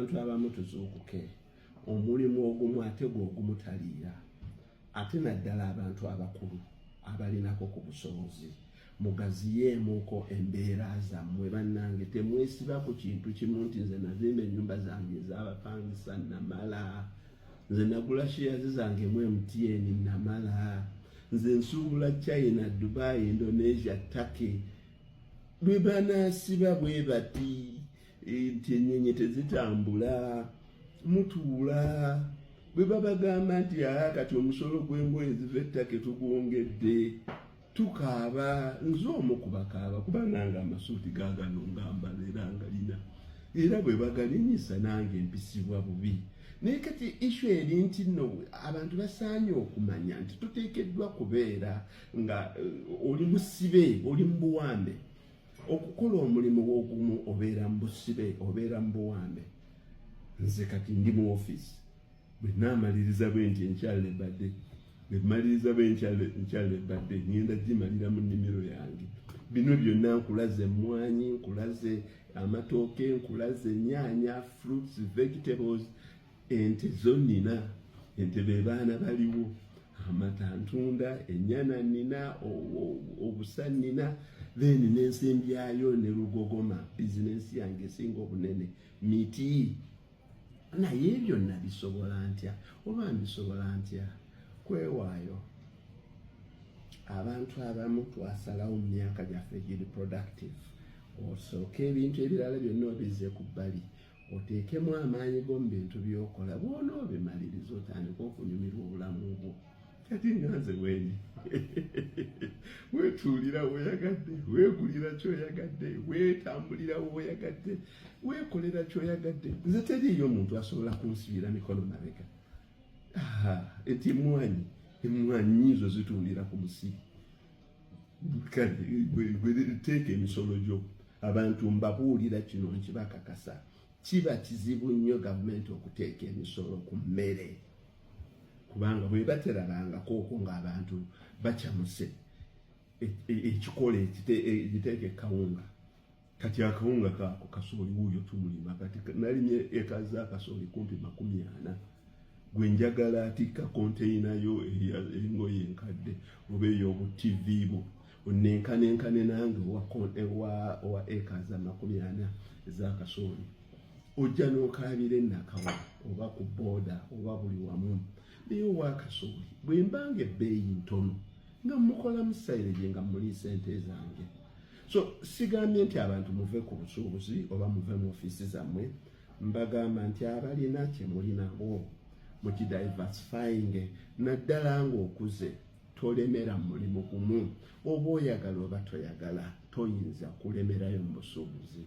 abantu abamu tuzuukuke omulimu ogumu ate gw'ogumutaliira ate naddala abantu abakulu abalinako ku busobozi mugaziyeemuuko embeera zammwe bannange temwesiba ku kintu kimu nti nze nazimba ennyumba zange ez'abapangisa namala nze nagula shares zange mu MTN namala nze nsuubula China, Dubai, Indonesia, Turkey bwe banaasiba bwe bati nti ennyonyi tezitambula mutuula bwe babagamba nti kati omusolo gw'engoye ziva ettaka tugwongedde tukaaba nze omu kubakaaba kubanga nga amasuuti gaagano ngambala era ngalina era bwe bagalinyisa nange mpisibwa bubi naye kati ishu eri nti nno abantu basaanye okumanya nti tuteekeddwa kubeera nga oli musibe oli mu buwambe okukola omulimu ogumu obeera mu busibe obeera mu buwambe nze kati ndi mu ofiisi bwe naamaliriza bwe nti enkyalo ebadde maliriza enkyalo ebadde ngenda gimalira mu nnimiro yange bino byonna nkulaze emmwanyi nkulaze amatooke nkulaze ennyaanya fruits vegetables ente zo nnina ente be baana baliwo amata ntunda ennyana nnina obusa nnina then n'ensembyayo ne lugogoma bizinensi yange esinga obunene miti naye byonna bisobola ntya oba mbisobola ntya kwewaayo abantu abamu twasalawo mu myaka gyaffe giri productive osooka ebintu ebirala byonna obizze ku bbali oteekemu amaanyi go mu bintu by'okola bwona obimaliriza otandika okunyumirwa obulamu bwo kati nga nze bwendi weetuulira w'oyagadde weegulira ky'oyagadde weetambulira w'oyagadde weekolera ky'oyagadde nze teriiyo omuntu asobola kunsibira mikono mabega eti emmwanyi zo zituulira ku musiri kale teeka emisolo gyo abantu mbabuulira kino nkibakakasa kiba kizibu nnyo gavumenti okuteeka emisolo ku mmere kubanga bwe baterabangako okwo ng'abantu bakyamuse ekikola egiteeka ekawunga kati akawunga kaako kasooli wuuyo tumulima kati nalimye eka z'akasooli kumpi 40 gwe njagala atikka konteyinayo engoye enkadde oba ey'obutivi bwo onenkanenkane nange owa eka za 40 ez'akasooli ojja n'okaabira ennakawa oba ku booda oba buli wamu naye ow'akasooli bwe mbanga ebbeeyi ntono nga mukola musayirege nga muli sente zange so sigambye nti abantu muve ku busuubuzi oba muve mu ofiisi zammwe mbagamba nti abalina kyemulinabo mukidiversifying naddala ng'okuze tolemera mu mulimu gumu oba oyagala oba toyagala toyinza kulemerayo mu busuubuzi